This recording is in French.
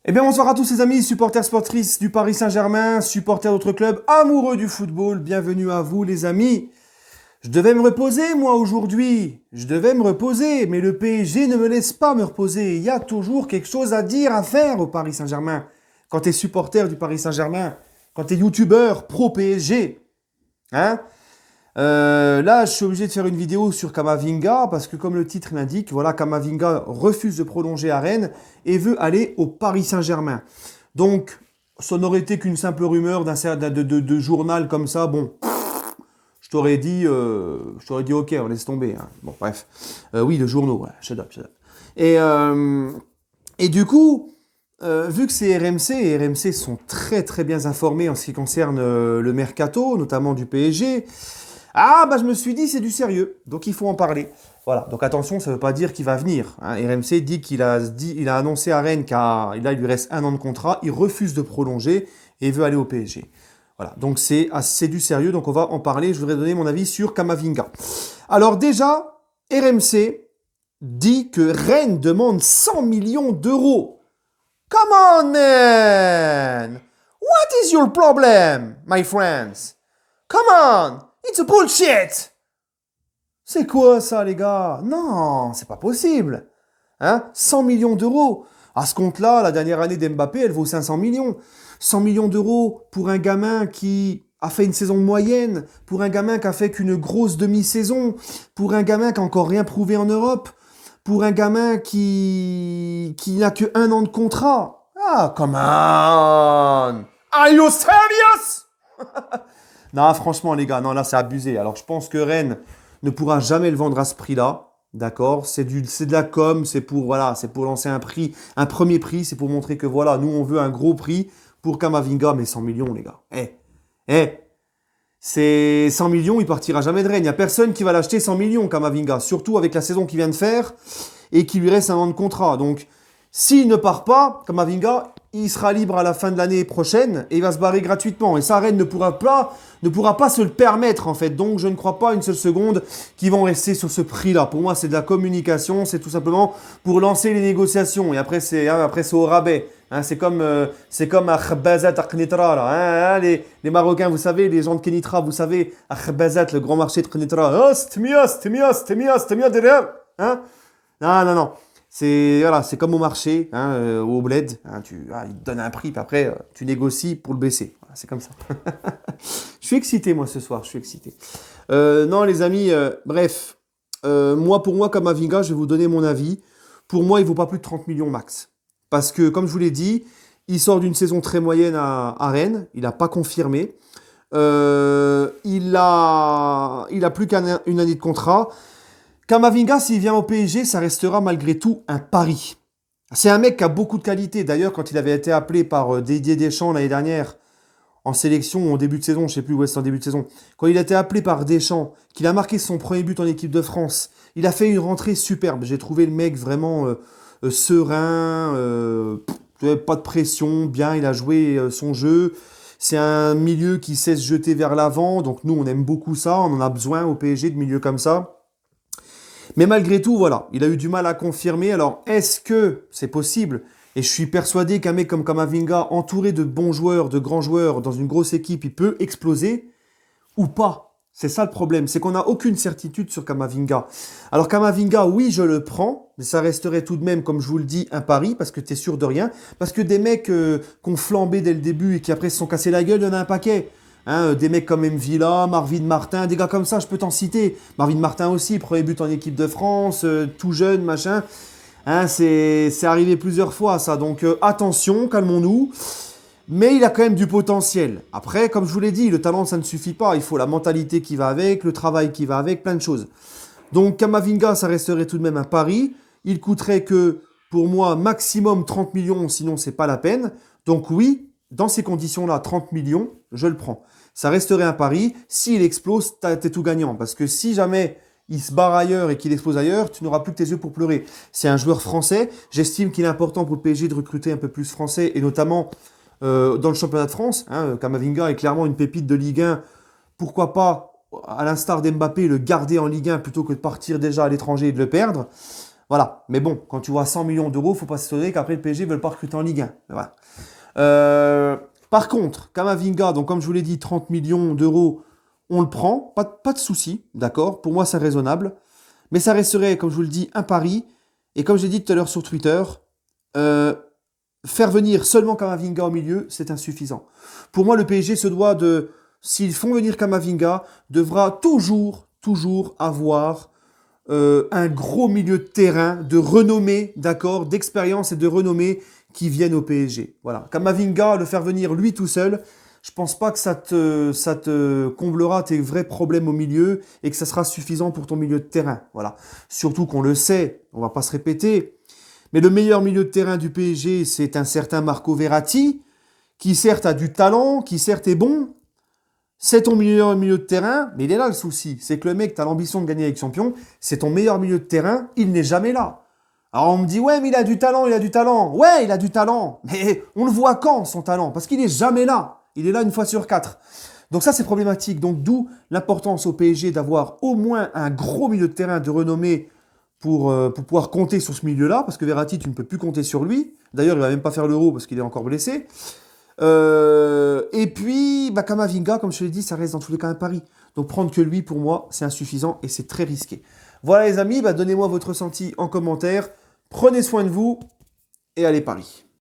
Eh bien, bonsoir à tous les amis, supporters sportifs du Paris Saint-Germain, supporters d'autres clubs, amoureux du football. Bienvenue à vous les amis. Je devais me reposer moi aujourd'hui. Je devais me reposer, mais le PSG ne me laisse pas me reposer. Il y a toujours quelque chose à dire, à faire au Paris Saint-Germain. Quand tu es supporter du Paris Saint-Germain, quand tu es youtubeur pro PSG, hein. Là, je suis obligé de faire une vidéo sur Kamavinga parce que, comme le titre l'indique, voilà, Kamavinga refuse de prolonger à Rennes et veut aller au Paris Saint-Germain. Donc, ça n'aurait été qu'une simple rumeur de journal comme ça. Bon, je t'aurais dit ok, on laisse tomber, hein. Bon, bref. Oui, le journaux, ouais, shut up, shut up. Et, euh, et du coup, vu que c'est RMC, et RMC sont très très bien informés en ce qui concerne le mercato, notamment du PSG. Ah, bah je me suis dit, c'est du sérieux, donc il faut en parler. Voilà, donc attention, ça ne veut pas dire qu'il va venir, hein. RMC il a annoncé à Rennes qu'il il lui reste un an de contrat, il refuse de prolonger et veut aller au PSG. Voilà, donc c'est du sérieux, donc on va en parler. Je voudrais donner mon avis sur Kamavinga. Alors déjà, RMC dit que Rennes demande 100 millions d'euros. Come on, man! What is your problem, my friends? Come on! It's a bullshit! C'est quoi ça, les gars? Non, c'est pas possible. Hein? 100 millions d'euros. À ce compte-là, la dernière année d'Mbappé, elle vaut 500 millions. 100 millions d'euros pour un gamin qui a fait une saison moyenne, pour un gamin qui a fait qu'une grosse demi-saison, pour un gamin qui a encore rien prouvé en Europe, pour un gamin qui n'a que un an de contrat. Ah, come on! Are you serious? Non, franchement, les gars, non, là, c'est abusé. Alors, je pense que Rennes ne pourra jamais le vendre à ce prix-là. D'accord? C'est de la com, voilà, c'est pour lancer un prix, un premier prix, c'est pour montrer que voilà, nous, on veut un gros prix pour Kamavinga, mais 100 millions, les gars. C'est 100 millions, il partira jamais de Rennes. Il n'y a personne qui va l'acheter 100 millions, Kamavinga, surtout avec la saison qu'il vient de faire et qui lui reste un an de contrat. Donc, s'il ne part pas, Kamavinga, il sera libre à la fin de l'année prochaine et il va se barrer gratuitement. Et ça, Rennes ne pourra pas se le permettre, en fait. Donc, je ne crois pas une seule seconde qu'ils vont rester sur ce prix-là. Pour moi, c'est de la communication. C'est tout simplement pour lancer les négociations. Et après, c'est au rabais. Hein, c'est comme à Khbazat, à Knitra, là. Hein, les Marocains, vous savez, les gens de Kenitra, vous savez, à Khbazat, le grand marché de Knitra. Oh, c'était mieux derrière. Hein? Non, non, non. C'est comme au marché, hein, au bled. Hein, ils te donnent un prix, puis après, tu négocies pour le baisser. Voilà, c'est comme ça. Je suis excité, moi, ce soir. Je suis excité. Non, les amis, bref. Pour moi, comme Kamavinga, je vais vous donner mon avis. Pour moi, il ne vaut pas plus de 30 millions max. Parce que, comme je vous l'ai dit, il sort d'une saison très moyenne à Rennes. Il n'a pas confirmé. Il a plus qu'une année de contrat. Kamavinga, s'il vient au PSG, ça restera malgré tout un pari. C'est un mec qui a beaucoup de qualité. D'ailleurs, quand il avait été appelé par Didier Deschamps l'année dernière en sélection, en début de saison, je ne sais plus où est-ce en début de saison, quand il a été appelé par Deschamps, qu'il a marqué son premier but en équipe de France, il a fait une rentrée superbe. J'ai trouvé le mec vraiment serein, pas de pression, bien, il a joué son jeu. C'est un milieu qui sait se jeter vers l'avant, donc nous on aime beaucoup ça, on en a besoin au PSG de milieux comme ça. Mais malgré tout, voilà, il a eu du mal à confirmer. Alors, est-ce que c'est possible? Et je suis persuadé qu'un mec comme Kamavinga, entouré de bons joueurs, de grands joueurs, dans une grosse équipe, il peut exploser ou pas. C'est ça le problème, c'est qu'on n'a aucune certitude sur Kamavinga. Alors Kamavinga, oui, je le prends, mais ça resterait tout de même, comme je vous le dis, un pari, parce que tu es sûr de rien. Parce que des mecs qui ont flambé dès le début et qui après se sont cassés la gueule, il y en a un paquet. Hein, des mecs comme Mvila, Marvin Martin, des gars comme ça, je peux t'en citer. Marvin Martin aussi, premier but en équipe de France, tout jeune, machin. Hein, c'est arrivé plusieurs fois ça, donc attention, calmons-nous. Mais il a quand même du potentiel. Après, comme je vous l'ai dit, le talent, ça ne suffit pas. Il faut la mentalité qui va avec, le travail qui va avec, plein de choses. Donc Kamavinga, ça resterait tout de même un pari. Il coûterait que, pour moi, maximum 30 millions, sinon c'est pas la peine. Donc oui, dans ces conditions-là, 30 millions, je le prends. Ça resterait un pari. S'il explose, t'es tout gagnant. Parce que si jamais il se barre ailleurs et qu'il explose ailleurs, tu n'auras plus que tes yeux pour pleurer. C'est un joueur français. J'estime qu'il est important pour le PSG de recruter un peu plus français, et notamment dans le championnat de France. Hein. Kamavinga est clairement une pépite de Ligue 1. Pourquoi pas, à l'instar d'Mbappé, le garder en Ligue 1 plutôt que de partir déjà à l'étranger et de le perdre. Voilà. Mais bon, quand tu vois 100 millions d'euros, faut pas s'étonner qu'après le PSG ne veulent pas recruter en Ligue 1. Voilà. Euh, Par contre, Kamavinga, donc comme je vous l'ai dit, 30 millions d'euros, on le prend, pas de souci, d'accord? Pour moi, c'est raisonnable. Mais ça resterait, comme je vous le dis, un pari. Et comme j'ai dit tout à l'heure sur Twitter, euh, faire venir seulement Kamavinga au milieu, c'est insuffisant. Pour moi, le PSG se doit de, s'ils font venir Kamavinga, devra toujours avoir un gros milieu de terrain de renommée, d'accord, d'expérience et de renommée qui viennent au PSG. Voilà. Kamavinga, le faire venir lui tout seul, je pense pas que ça te comblera tes vrais problèmes au milieu et que ça sera suffisant pour ton milieu de terrain. Voilà. Surtout qu'on le sait, on va pas se répéter, mais le meilleur milieu de terrain du PSG, c'est un certain Marco Verratti, qui certes a du talent, qui certes est bon, c'est ton meilleur milieu de terrain, mais il est là le souci. C'est que le mec, tu as l'ambition de gagner avec champion, c'est ton meilleur milieu de terrain, il n'est jamais là. Alors on me dit, ouais, mais il a du talent, il a du talent. Ouais, il a du talent. Mais on le voit quand, son talent? Parce qu'il n'est jamais là. Il est là une fois sur quatre. Donc ça, c'est problématique. Donc d'où l'importance au PSG d'avoir au moins un gros milieu de terrain de renommée pour pouvoir compter sur ce milieu-là. Parce que Verratti, tu ne peux plus compter sur lui. D'ailleurs, il ne va même pas faire l'Euro parce qu'il est encore blessé. Et puis, bah, Kamavinga, comme je te l'ai dit, ça reste dans tous les cas un pari. Donc prendre que lui, pour moi, c'est insuffisant et c'est très risqué. Voilà les amis, bah, donnez-moi votre ressenti en commentaire. Prenez soin de vous et allez Paris.